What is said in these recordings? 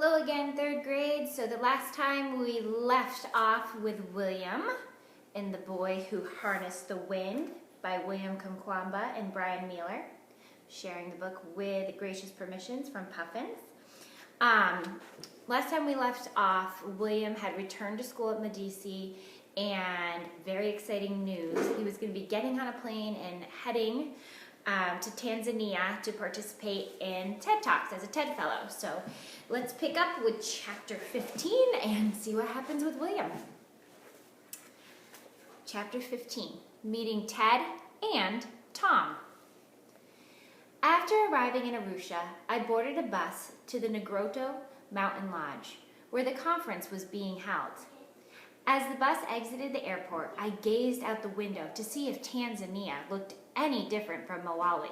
Hello again, third grade. So the last time we left off with William in The Boy Who Harnessed the Wind by William Kamkwamba and Brian Mueller, sharing the book with gracious permissions from Puffins. Last time we left off, William had returned to school at Medici, and very exciting news. He was going to be getting on a plane and heading to Tanzania to participate in TED Talks as a TED Fellow. So let's pick up with chapter 15 and see what happens with William. Chapter 15, Meeting Ted and Tom. After arriving in Arusha, I boarded a bus to the Negrotto Mountain Lodge, where the conference was being held. As the bus exited the airport, I gazed out the window to see if Tanzania looked any different from Malawi.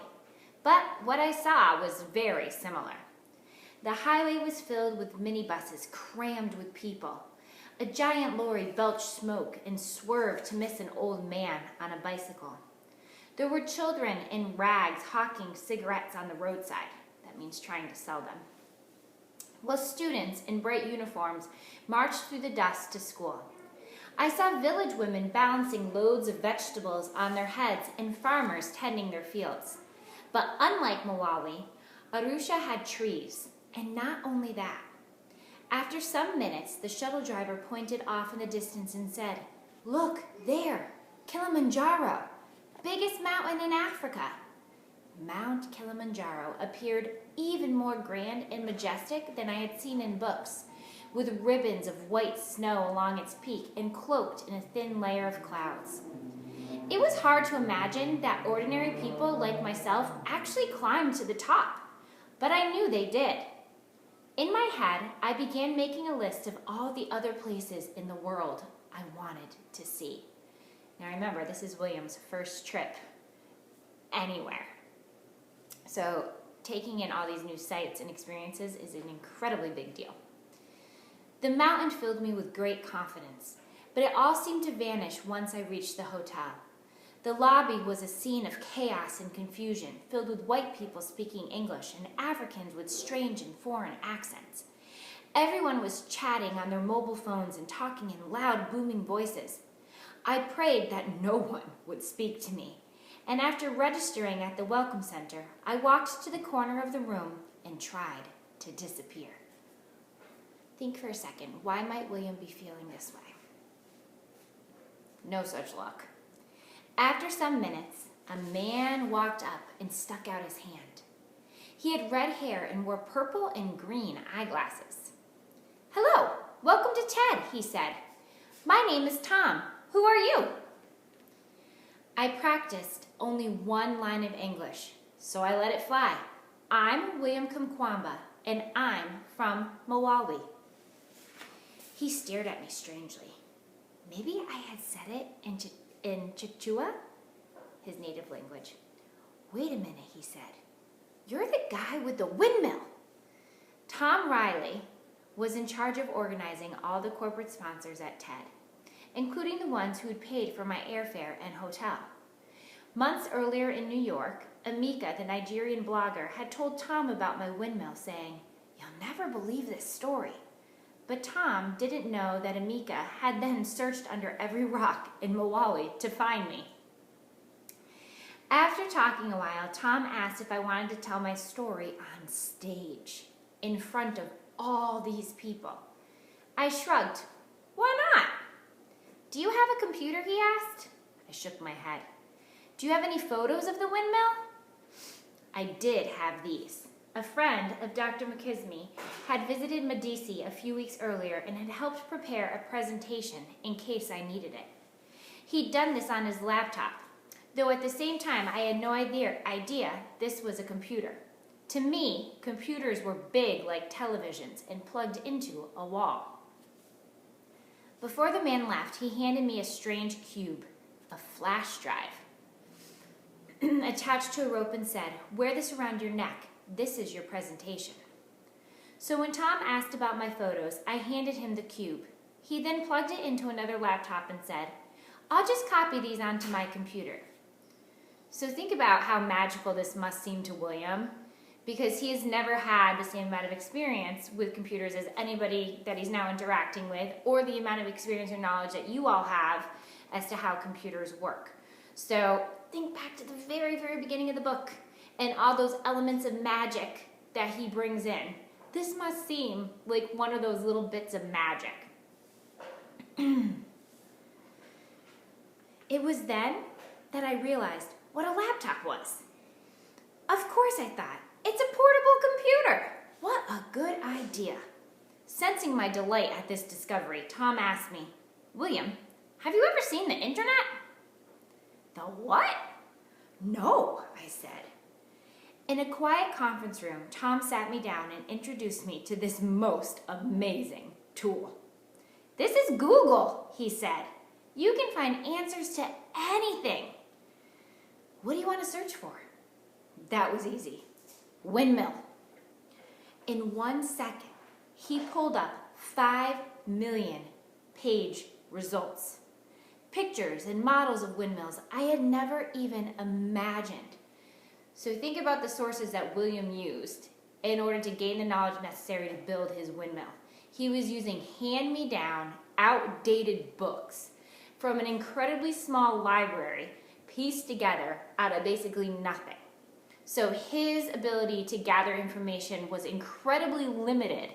But what I saw was very similar. The highway was filled with minibuses crammed with people. A giant lorry belched smoke and swerved to miss an old man on a bicycle. There were children in rags hawking cigarettes on the roadside. That means trying to sell them. While students in bright uniforms marched through the dust to school. I saw village women balancing loads of vegetables on their heads and farmers tending their fields. But unlike Malawi, Arusha had trees, and not only that. After some minutes, the shuttle driver pointed off in the distance and said, "Look, there, Kilimanjaro, biggest mountain in Africa." Mount Kilimanjaro appeared even more grand and majestic than I had seen in books, with ribbons of white snow along its peak and cloaked in a thin layer of clouds. It was hard to imagine that ordinary people like myself actually climbed to the top, but I knew they did. In my head, I began making a list of all the other places in the world I wanted to see. Now remember, this is William's first trip anywhere. So taking in all these new sights and experiences is an incredibly big deal. The mountain filled me with great confidence, but it all seemed to vanish once I reached the hotel. The lobby was a scene of chaos and confusion, filled with white people speaking English and Africans with strange and foreign accents. Everyone was chatting on their mobile phones and talking in loud, booming voices. I prayed that no one would speak to me, and after registering at the Welcome Center, I walked to the corner of the room and tried to disappear. Think for a second, why might William be feeling this way? No such luck. After some minutes, a man walked up and stuck out his hand. He had red hair and wore purple and green eyeglasses. "Hello, welcome to TED," he said. "My name is Tom. Who are you?" I practiced only one line of English, so I let it fly. "I'm William Kamkwamba, and I'm from Malawi." He stared at me strangely. Maybe I had said it in Chichua, his native language. "Wait a minute," he said. "You're the guy with the windmill." Tom Riley was in charge of organizing all the corporate sponsors at TED, including the ones who had paid for my airfare and hotel. Months earlier in New York, Amika, the Nigerian blogger, had told Tom about my windmill, saying, "You'll never believe this story." But Tom didn't know that Amika had then searched under every rock in Malawi to find me. After talking a while, Tom asked if I wanted to tell my story on stage, in front of all these people. I shrugged. "Why not?" "Do you have a computer?" he asked. I shook my head. "Do you have any photos of the windmill?" I did have these. A friend of Dr. McKisney had visited Medici a few weeks earlier and had helped prepare a presentation in case I needed it. He'd done this on his laptop, though at the same time I had no idea this was a computer. To me, computers were big like televisions and plugged into a wall. Before the man left, he handed me a strange cube, a flash drive, attached to a rope and said, "Wear this around your neck. This is your presentation." So when Tom asked about my photos, I handed him the cube. He then plugged it into another laptop and said, "I'll just copy these onto my computer." So think about how magical this must seem to William. because he has never had the same amount of experience with computers as anybody that he's now interacting with, or the amount of experience or knowledge that you all have as to how computers work. So think back to the very, very beginning of the book and all those elements of magic that he brings in. This must seem like one of those little bits of magic. It was then that I realized what a laptop was. Of course, I thought, it's a portable computer. What a good idea. Sensing my delight at this discovery, Tom asked me, William, have you ever seen the internet? The what? No, I said. In a quiet conference room, Tom sat me down and introduced me to this most amazing tool. This is Google, he said. You can find answers to anything. What do you want to search for? That was easy. Windmill. In 1 second, he pulled up 5 million page results. Pictures and models of windmills I had never even imagined. So think about the sources that William used in order to gain the knowledge necessary to build his windmill. He was using hand-me-down, outdated books from an incredibly small library pieced together out of basically nothing. So his ability to gather information was incredibly limited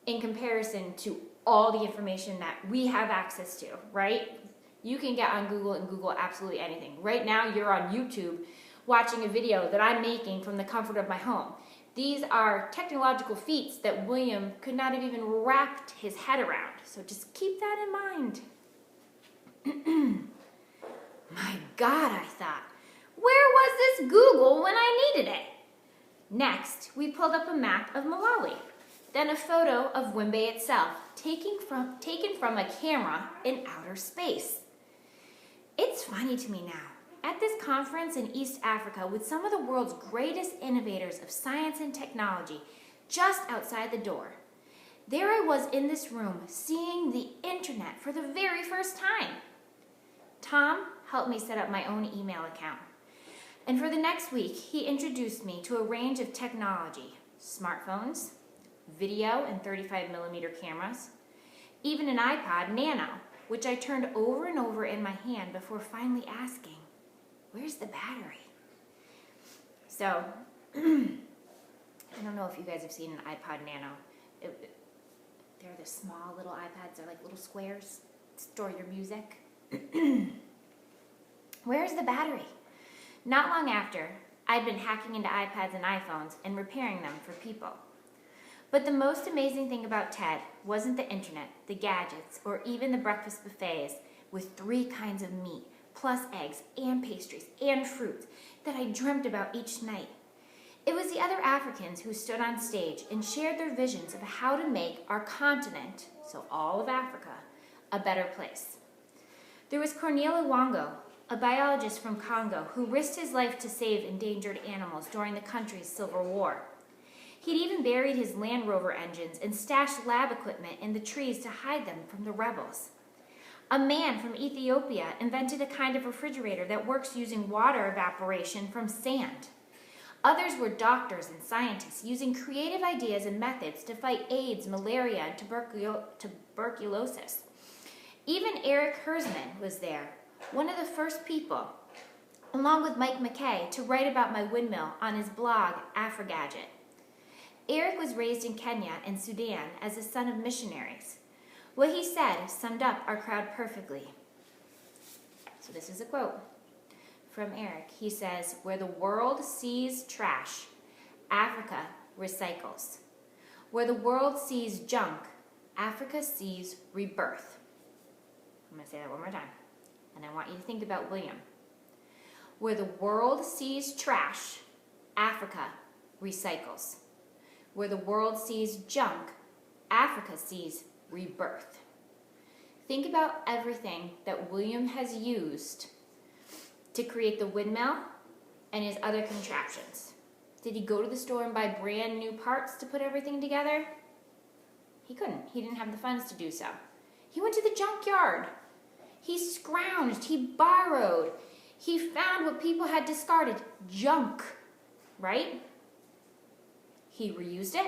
in comparison to all the information that we have access to, right? You can get on Google and Google absolutely anything. Right now, you're on YouTube watching a video that I'm making from the comfort of my home. These are technological feats that William could not have even wrapped his head around. So just keep that in mind. My God, I thought, where was this Google when I needed it? Next, we pulled up a map of Malawi, then a photo of Wimbe itself, taken from a camera in outer space. It's funny to me now. At this conference in East Africa with some of the world's greatest innovators of science and technology just outside the door, there I was in this room seeing the internet for the very first time. Tom helped me set up my own email account. And for the next week, he introduced me to a range of technology, smartphones, video and 35mm cameras, even an iPod Nano, which I turned over and over in my hand before finally asking, where's the battery? So, I don't know if you guys have seen an iPod Nano. They're the small little iPads. They're like little squares. Store your music. Where's the battery? Not long after, I'd been hacking into iPads and iPhones and repairing them for people. But the most amazing thing about Ted wasn't the internet, the gadgets, or even the breakfast buffets with 3 kinds of meat, plus eggs and pastries and fruits that I dreamt about each night. It was the other Africans who stood on stage and shared their visions of how to make our continent, so all of Africa, a better place. There was Cornelia Wango, a biologist from Congo who risked his life to save endangered animals during the country's Civil War. He'd even buried his Land Rover engines and stashed lab equipment in the trees to hide them from the rebels. A man from Ethiopia invented a kind of refrigerator that works using water evaporation from sand. Others were doctors and scientists using creative ideas and methods to fight AIDS, malaria, and tuberculosis. Even Eric Hersman was there, one of the first people, along with Mike McKay, to write about my windmill on his blog, Afrogadget. Eric was raised in Kenya and Sudan as the son of missionaries. What he said summed up our crowd perfectly. So this is a quote from Eric. He says, "Where the world sees trash, Africa recycles. Where the world sees junk, Africa sees rebirth." I'm going to say that one more time. And I want you to think about William. Where the world sees trash, Africa recycles. Where the world sees junk, Africa sees rebirth. Think about everything that William has used to create the windmill and his other contraptions. Did he go to the store and buy brand new parts to put everything together? He couldn't. He didn't have the funds to do so. He went to the junkyard. He scrounged. He borrowed. He found what people had discarded. Junk, right? he reused it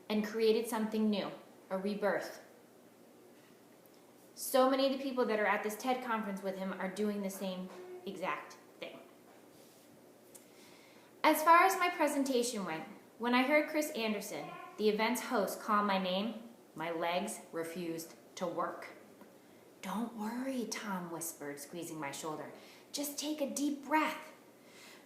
and created something new, a rebirth. So many of the people that are at this TED conference with him are doing the same exact thing. As far as my presentation went, when I heard Chris Anderson, the event's host, call my name, my legs refused to work. "Don't worry," Tom whispered, squeezing my shoulder. "Just take a deep breath."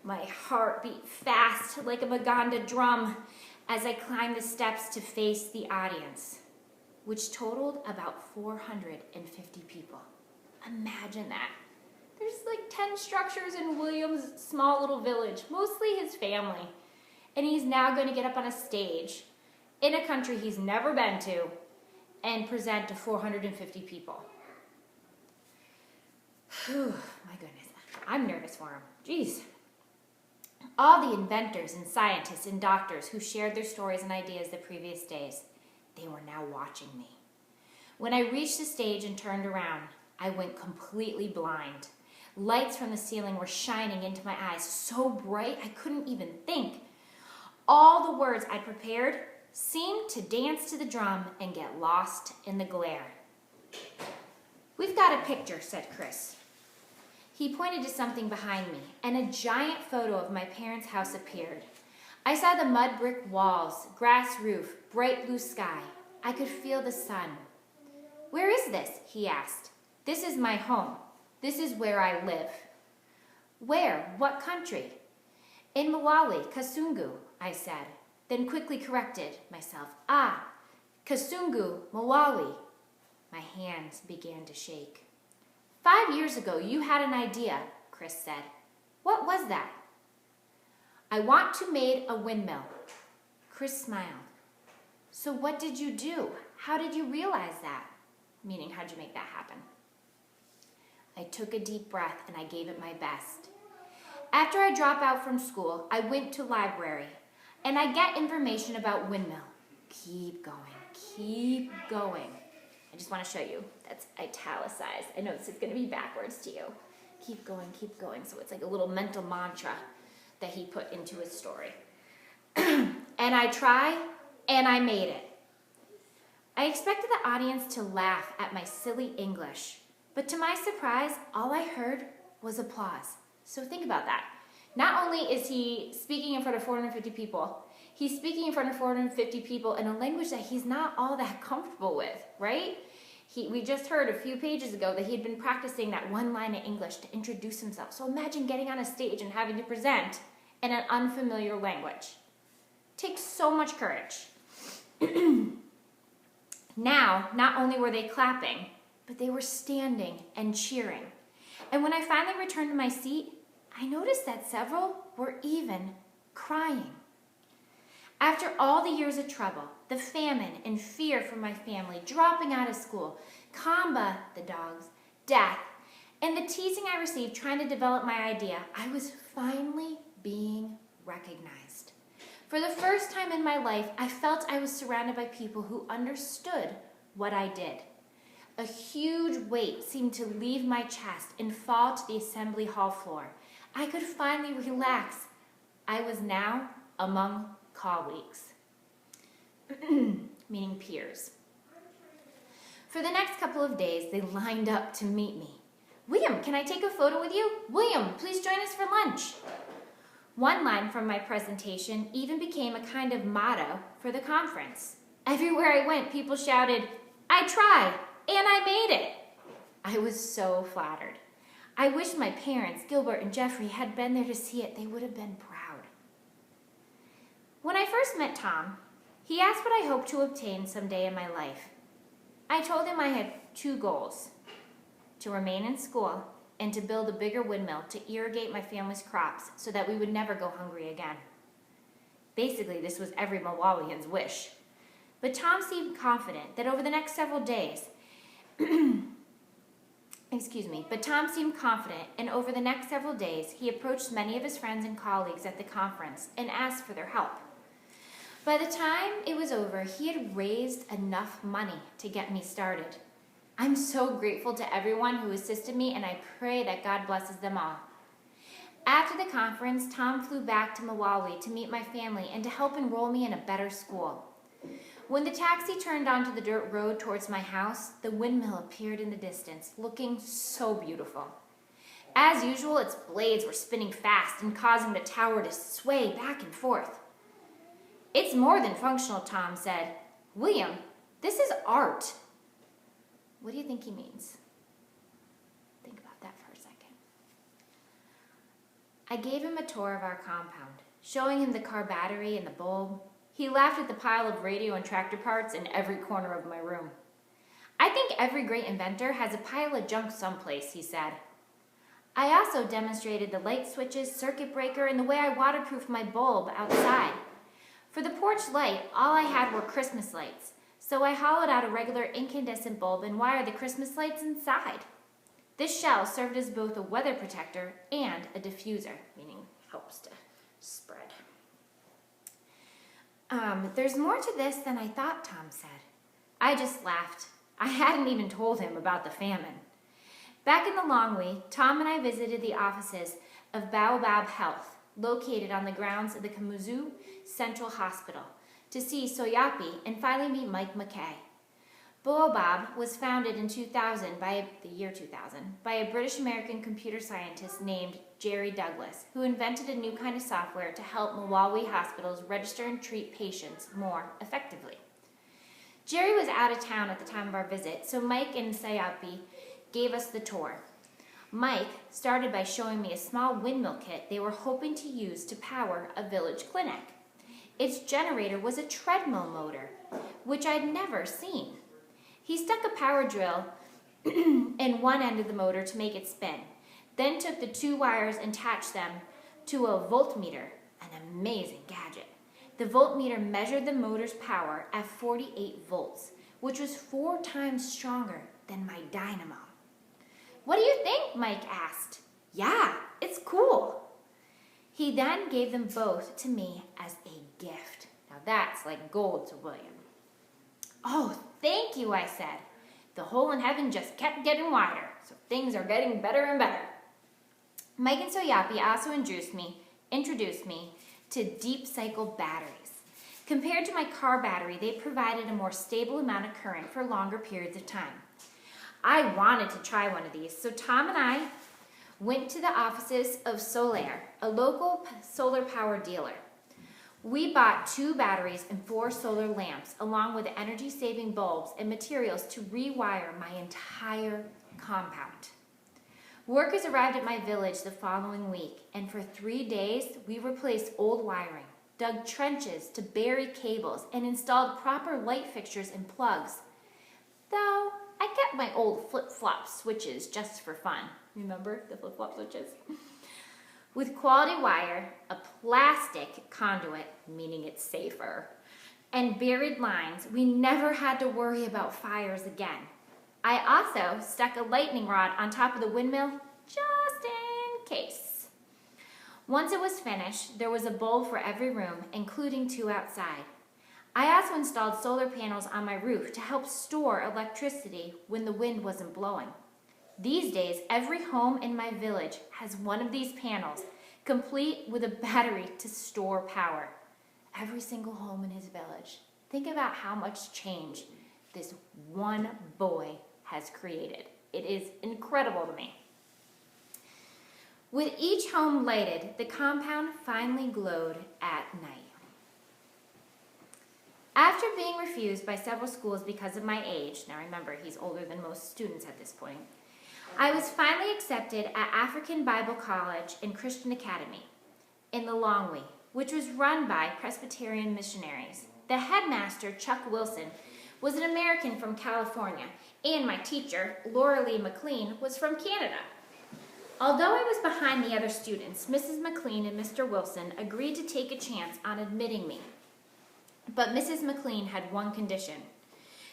My heart beat fast like a Maganda drum as I climbed the steps to face the audience, which totaled about 450 people. Imagine that. There's like 10 structures in William's small little village, mostly his family. And he's now going to get up on a stage in a country he's never been to and present to 450 people. Whew, my goodness. I'm nervous for him. Jeez. All the inventors and scientists and doctors who shared their stories and ideas the previous days, they were now watching me. When I reached the stage and turned around, I went completely blind. Lights from the ceiling were shining into my eyes so bright I couldn't even think. All the words I'd prepared seemed to dance to the drum and get lost in the glare. "We've got a picture," said Chris. He pointed to something behind me, and a giant photo of my parents' house appeared. I saw the mud brick walls, grass roof, bright blue sky. I could feel the sun. "Where is this?" he asked. "This is my home. This is where I live." "Where? What country?" "In Malawi, Kasungu," I said, then quickly corrected myself. "Ah, Kasungu, Malawi." My hands began to shake. "5 years ago, you had an idea," Chris said. "What was that?" "I want to make a windmill." Chris smiled. "So what did you do? How did you realize that?" Meaning, how'd you make that happen? I took a deep breath and I gave it my best. After I drop out from school, I went to library and I get information about windmill. Keep going, keep going. I just want to show you. That's italicized. I know this is going to be backwards to you. Keep going, keep going. So it's like a little mental mantra that he put into his story. And I tried and I made it. I expected the audience to laugh at my silly English, but to my surprise, all I heard was applause. So think about that. Not only is he speaking in front of 450 people, he's speaking in front of 450 people in a language that he's not all that comfortable with, right? We just heard a few pages ago that he'd been practicing that one line of English to introduce himself. So imagine getting on a stage and having to present in an unfamiliar language. It takes so much courage. Now, not only were they clapping, but they were standing and cheering. And when I finally returned to my seat, I noticed that several were even crying. After all the years of trouble, the famine and fear from my family, dropping out of school, Kamba, the dogs, death, and the teasing I received trying to develop my idea, I was finally being recognized. For the first time in my life, I felt I was surrounded by people who understood what I did. A huge weight seemed to leave my chest and fall to the assembly hall floor. I could finally relax. I was now among colleagues, meaning peers. For the next couple of days, they lined up to meet me. "William, can I take a photo with you? William, please join us for lunch." One line from my presentation even became a kind of motto for the conference. Everywhere I went, people shouted, "I tried, and I made it." I was so flattered. I wish my parents, Gilbert and Jeffrey, had been there to see it. They would have been proud. When I first met Tom, he asked what I hoped to obtain someday in my life. I told him I had 2 goals: to remain in school and to build a bigger windmill to irrigate my family's crops so that we would never go hungry again. Basically, this was every Malawian's wish. But Tom seemed confident that over the next several days, and over the next several days, he approached many of his friends and colleagues at the conference and asked for their help. By the time it was over, he had raised enough money to get me started. I'm so grateful to everyone who assisted me, and I pray that God blesses them all. After the conference, Tom flew back to Milwaukee to meet my family and to help enroll me in a better school. When the taxi turned onto the dirt road towards my house, the windmill appeared in the distance, looking so beautiful. As usual, its blades were spinning fast and causing the tower to sway back and forth. "It's more than functional," Tom said. "William, this is art." What do you think he means? Think about that for a second. I gave him a tour of our compound, showing him the car battery and the bulb. He laughed at the pile of radio and tractor parts in every corner of my room. "I think every great inventor has a pile of junk someplace," he said. I also demonstrated the light switches, circuit breaker, and the way I waterproofed my bulb outside. For the porch light, all I had were Christmas lights, so I hollowed out a regular incandescent bulb and wired the Christmas lights inside. This shell served as both a weather protector and a diffuser, meaning helps to spread. "There's more to this than I thought," Tom said. I just laughed. I hadn't even told him about the famine. Back in the Longwy, Tom and I visited the offices of Baobab Health, located on the grounds of the Kamuzu Central Hospital, to see Soyapi and finally meet Mike McKay. Baobab was founded in the year 2000 by a British-American computer scientist named Jerry Douglas, who invented a new kind of software to help Milwaukee hospitals register and treat patients more effectively. Jerry was out of town at the time of our visit, so Mike and Soyapi gave us the tour. Mike started by showing me a small windmill kit they were hoping to use to power a village clinic. Its generator was a treadmill motor, which I'd never seen. He stuck a power drill in one end of the motor to make it spin, then took the two wires and attached them to a voltmeter, an amazing gadget. The voltmeter measured the motor's power at 48 volts, which was 4 times stronger than my dynamo. "What do you think?" Mike asked. "Yeah, it's cool." He then gave them both to me as a gift. Now that's like gold to William. "Oh, thank you," I said. The hole in heaven just kept getting wider, so things are getting better and better. Mike and Soyapi also introduced me to deep cycle batteries. Compared to my car battery, they provided a more stable amount of current for longer periods of time. I wanted to try one of these, so Tom and I went to the offices of Solaire, a local solar power dealer. We bought 2 batteries and 4 solar lamps, along with energy-saving bulbs and materials to rewire my entire compound. Workers arrived at my village the following week, and for 3 days, we replaced old wiring, dug trenches to bury cables, and installed proper light fixtures and plugs. Though, I kept my old flip-flop switches just for fun. Remember the flip-flop switches? With quality wire, a plastic conduit, meaning it's safer, and buried lines, we never had to worry about fires again. I also stuck a lightning rod on top of the windmill just in case. Once it was finished, there was a bulb for every room, including 2 outside. I also installed solar panels on my roof to help store electricity when the wind wasn't blowing. These days, every home in my village has one of these panels, complete with a battery to store power. Every single home in his village. Think about how much change this one boy has created. It is incredible to me. With each home lighted, the compound finally glowed at night. After being refused by several schools because of my age, now remember, he's older than most students at this point, I was finally accepted at African Bible College and Christian Academy in the Longwy, which was run by Presbyterian missionaries. The headmaster, Chuck Wilson, was an American from California, and my teacher, Laura Lee McLean, was from Canada. Although I was behind the other students, Mrs. McLean and Mr. Wilson agreed to take a chance on admitting me. But Mrs. McLean had one condition,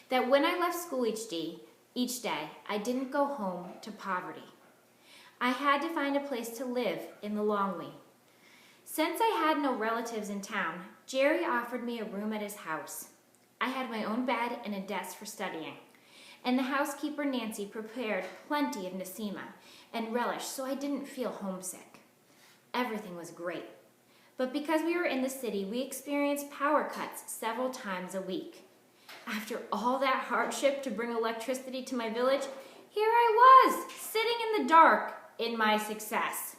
that when I left school each day, I didn't go home to poverty. I had to find a place to live in the Longwy. Since I had no relatives in town, Jerry offered me a room at his house. I had my own bed and a desk for studying, and the housekeeper Nancy prepared plenty of Nasima and relish so I didn't feel homesick. everything was great. But because we were in the city, we experienced power cuts several times a week. After all that hardship to bring electricity to my village, here I was, sitting in the dark in my success.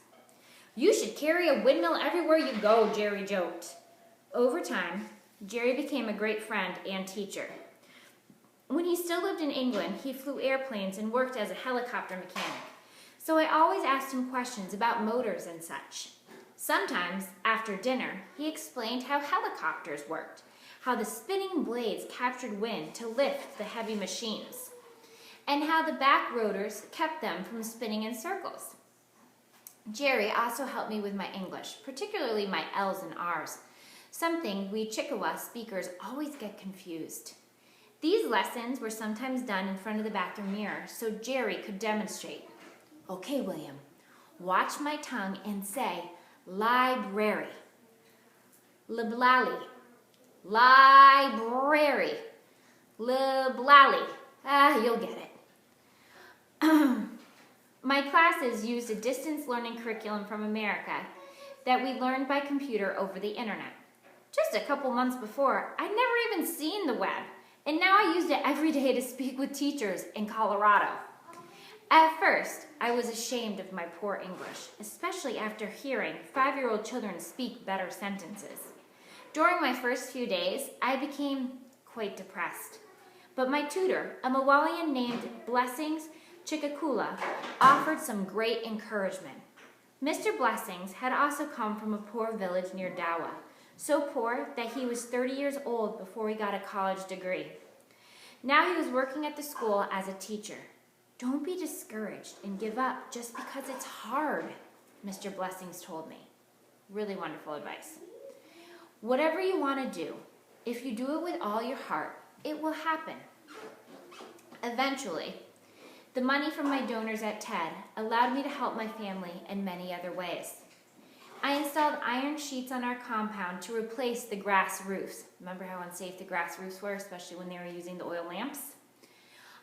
"You should carry a windmill everywhere you go," Jerry joked. Over time, Jerry became a great friend and teacher. When he still lived in England, he flew airplanes and worked as a helicopter mechanic. So I always asked him questions about motors and such. Sometimes, after dinner, he explained how helicopters worked, how the spinning blades captured wind to lift the heavy machines, and how the back rotors kept them from spinning in circles. Jerry also helped me with my English, particularly my L's and R's, something we Chickawa speakers always get confused. These lessons were sometimes done in front of the bathroom mirror so Jerry could demonstrate. "Okay, William, watch my tongue and say library. Liblally. Library. Liblally." You'll get it. My classes used a distance learning curriculum from America that we learned by computer over the internet. Just a couple months before, I'd never even seen the web, and now I used it every day to speak with teachers in Colorado. At first, I was ashamed of my poor English, especially after hearing 5-year-old children speak better sentences. During my first few days, I became quite depressed. But my tutor, a Mawalian named Blessings Chickakula, offered some great encouragement. Mr. Blessings had also come from a poor village near Dawa, so poor that he was 30 years old before he got a college degree. Now he was working at the school as a teacher. "Don't be discouraged and give up just because it's hard," Mr. Blessings told me. Really wonderful advice. Whatever you want to do, if you do it with all your heart, it will happen. Eventually, the money from my donors at TED allowed me to help my family in many other ways. I installed iron sheets on our compound to replace the grass roofs. Remember how unsafe the grass roofs were, especially when they were using the oil lamps?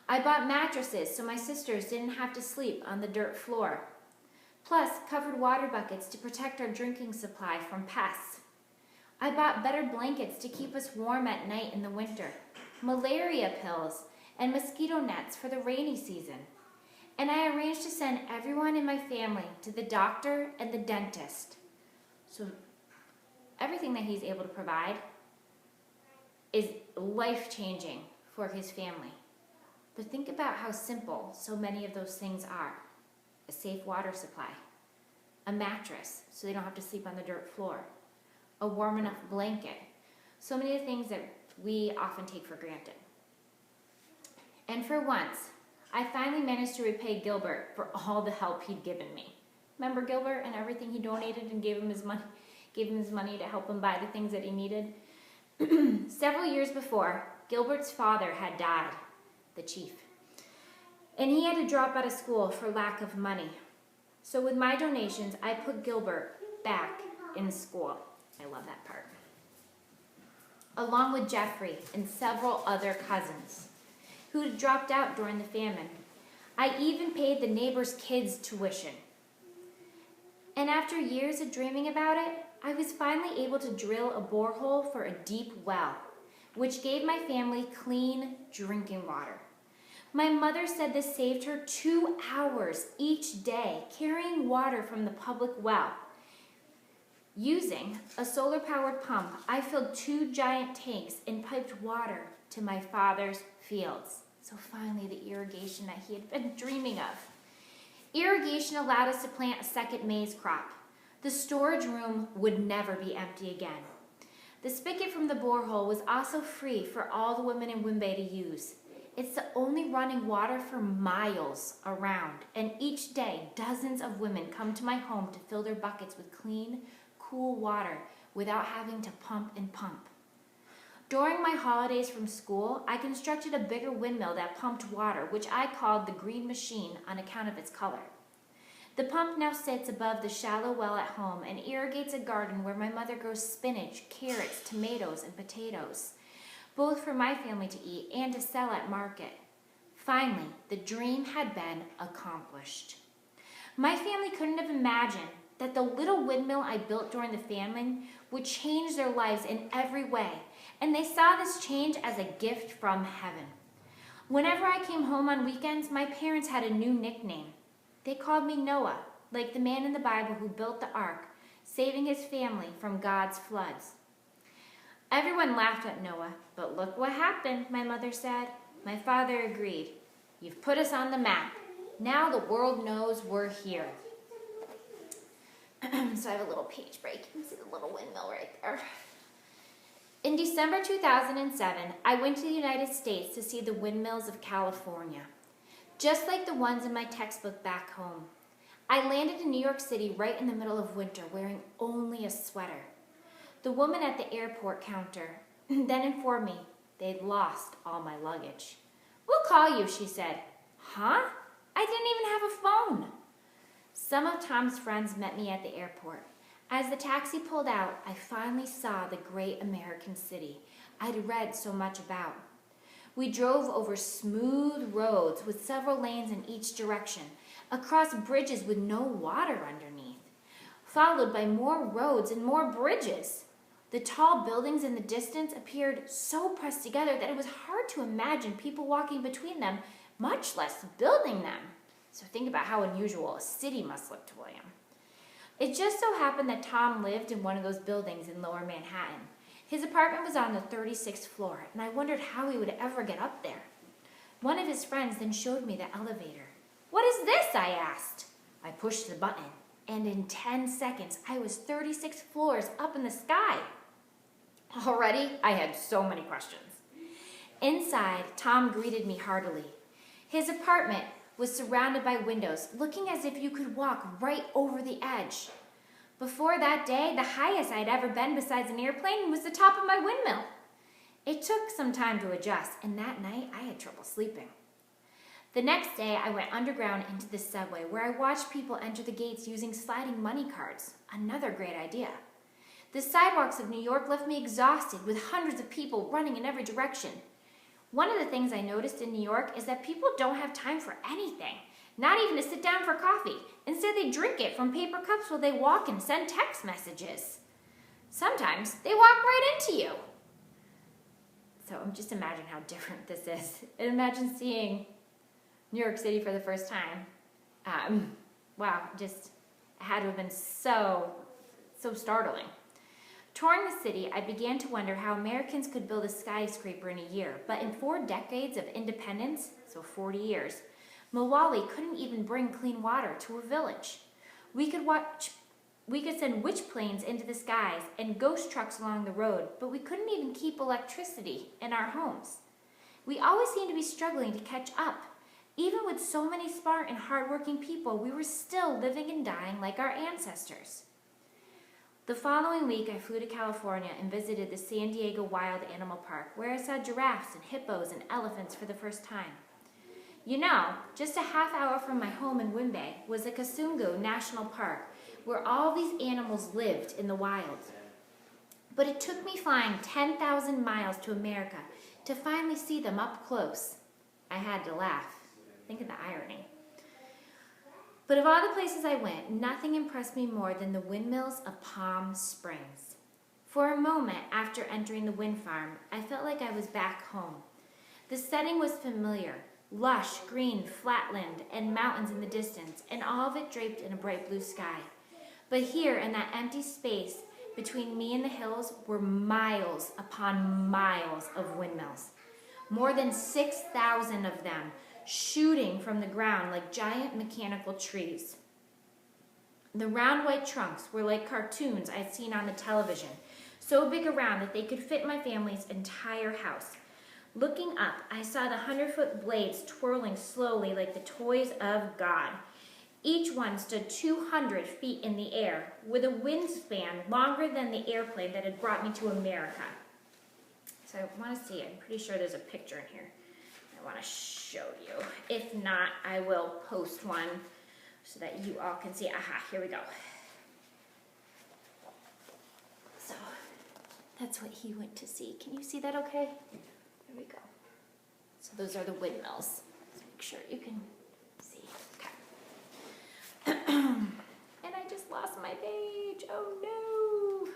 I bought mattresses so my sisters didn't have to sleep on the dirt floor. Plus, covered water buckets to protect our drinking supply from pests. I bought better blankets to keep us warm at night in the winter, malaria pills, and mosquito nets for the rainy season. And I arranged to send everyone in my family to the doctor and the dentist. So everything that he's able to provide is life-changing for his family. But think about how simple so many of those things are. A safe water supply, a mattress so they don't have to sleep on the dirt floor, a warm enough blanket. So many of the things that we often take for granted. And for once, I finally managed to repay Gilbert for all the help he'd given me. Remember Gilbert and everything he donated and gave him his money to help him buy the things that he needed? Several years before, Gilbert's father had died, the chief, and he had to drop out of school for lack of money. So with my donations, I put Gilbert back in school. I love that part. Along with Jeffrey and several other cousins who had dropped out during the famine. I even paid the neighbors' kids' tuition. And after years of dreaming about it, I was finally able to drill a borehole for a deep well, which gave my family clean drinking water. My mother said this saved her 2 hours each day carrying water from the public well. Using a solar-powered pump, I filled 2 giant tanks and piped water to my father's fields. So finally, the irrigation that he had been dreaming of. Irrigation allowed us to plant a second maize crop. The storage room would never be empty again. The spigot from the borehole was also free for all the women in Wimbe to use. It's the only running water for miles around, and each day, dozens of women come to my home to fill their buckets with clean, cool water without having to pump and pump. During my holidays from school, I constructed a bigger windmill that pumped water, which I called the Green Machine on account of its color. The pump now sits above the shallow well at home and irrigates a garden where my mother grows spinach, carrots, tomatoes, and potatoes, both for my family to eat and to sell at market. Finally, the dream had been accomplished. My family couldn't have imagined that the little windmill I built during the famine would change their lives in every way, and they saw this change as a gift from heaven. Whenever I came home on weekends, my parents had a new nickname. They called me Noah, like the man in the Bible who built the ark, saving his family from God's floods. Everyone laughed at Noah, but look what happened, my mother said. My father agreed. You've put us on the map. Now the world knows we're here. So I have a little page break. You can see the little windmill right there. In December 2007, I went to the United States to see the windmills of California, just like the ones in my textbook back home. I landed in New York City right in the middle of winter, wearing only a sweater. The woman at the airport counter then informed me they'd lost all my luggage. We'll call you, she said. Huh? I didn't even have a phone. Some of Tom's friends met me at the airport. As the taxi pulled out, I finally saw the great American city I'd read so much about. We drove over smooth roads with several lanes in each direction, across bridges with no water underneath, followed by more roads and more bridges. The tall buildings in the distance appeared so pressed together that it was hard to imagine people walking between them, much less building them. So think about how unusual a city must look to William. It just so happened that Tom lived in one of those buildings in Lower Manhattan. His apartment was on the 36th floor, and I wondered how he would ever get up there. One of his friends then showed me the elevator. What is this? I asked. I pushed the button, and in 10 seconds, I was 36 floors up in the sky. Already, I had so many questions. Inside, Tom greeted me heartily. His apartment was surrounded by windows, looking as if you could walk right over the edge. Before that day, the highest I'd ever been besides an airplane was the top of my windmill. It took some time to adjust, and that night I had trouble sleeping. The next day, I went underground into the subway, where I watched people enter the gates using sliding money cards. Another great idea. The sidewalks of New York left me exhausted, with hundreds of people running in every direction. One of the things I noticed in New York is that people don't have time for anything, not even to sit down for coffee. Instead, they drink it from paper cups while they walk and send text messages. Sometimes they walk right into you. So just imagine how different this is. And imagine seeing New York City for the first time. Wow, just it had to have been so startling. Touring the city, I began to wonder how Americans could build a skyscraper in a year, but in 4 decades of independence, so 40 years, Milwaukee couldn't even bring clean water to a village. We could send witch planes into the skies and ghost trucks along the road, but we couldn't even keep electricity in our homes. We always seemed to be struggling to catch up. Even with so many smart and hardworking people, we were still living and dying like our ancestors. The following week, I flew to California and visited the San Diego Wild Animal Park, where I saw giraffes and hippos and elephants for the first time. You know, just a half hour from my home in Wimbay was the Kasungu National Park, where all these animals lived in the wild. But it took me flying 10,000 miles to America to finally see them up close. I had to laugh. Think of the irony. But of all the places I went, nothing impressed me more than the windmills of Palm Springs. For a moment after entering the wind farm, I felt like I was back home. The setting was familiar, lush, green, flatland, and mountains in the distance, and all of it draped in a bright blue sky. But here, in that empty space between me and the hills, were miles upon miles of windmills. More than 6,000 of them, shooting from the ground like giant mechanical trees. The round white trunks were like cartoons I'd seen on the television, so big around that they could fit my family's entire house. Looking up, I saw the 100-foot blades twirling slowly like the toys of God. Each one stood 200 feet in the air, with a wingspan longer than the airplane that had brought me to America. So I want to see, I'm pretty sure there's a picture in here I want to show you. If not, I will post one so that you all can see. Aha, here we go. So that's what he went to see. Can you see that okay? There we go. So those are the windmills. Let's make sure you can see. Okay. And I just lost my page. Oh no.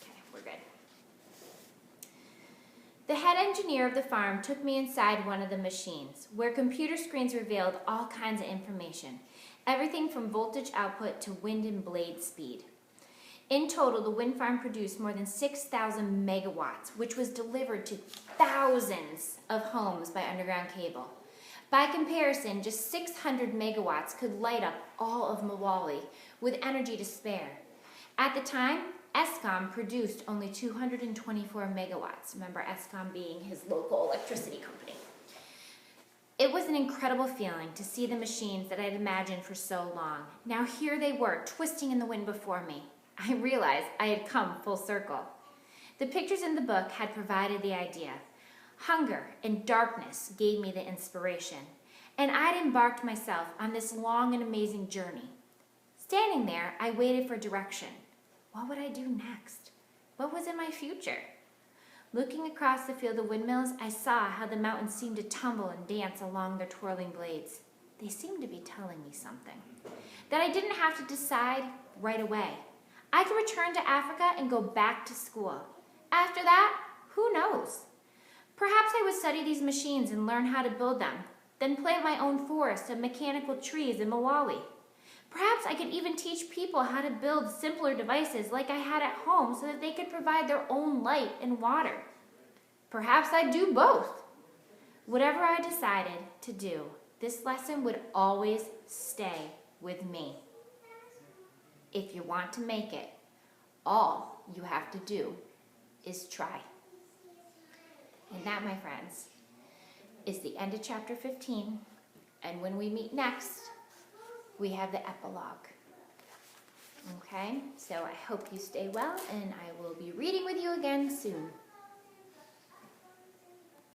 Okay, we're good. The head engineer of the farm took me inside one of the machines, where computer screens revealed all kinds of information, everything from voltage output to wind and blade speed. In total, the wind farm produced more than 6,000 megawatts, which was delivered to thousands of homes by underground cable. By comparison, just 600 megawatts could light up all of Milwaukee with energy to spare. At the time, ESCOM produced only 224 megawatts. Remember ESCOM being his local electricity company. It was an incredible feeling to see the machines that I'd imagined for so long. Now here they were, twisting in the wind before me. I realized I had come full circle. The pictures in the book had provided the idea. Hunger and darkness gave me the inspiration, and I'd embarked myself on this long and amazing journey. Standing there, I waited for direction. What would I do next? What was in my future? Looking across the field of windmills, I saw how the mountains seemed to tumble and dance along their twirling blades. They seemed to be telling me something, that I didn't have to decide right away. I could return to Africa and go back to school. After that, who knows? Perhaps I would study these machines and learn how to build them, then plant my own forest of mechanical trees in Milwaukee. Perhaps I could even teach people how to build simpler devices like I had at home so that they could provide their own light and water. Perhaps I'd do both. Whatever I decided to do, this lesson would always stay with me. If you want to make it, all you have to do is try. And that, my friends, is the end of chapter 15. And when we meet next, we have the epilogue. Okay, so I hope you stay well, and I will be reading with you again soon.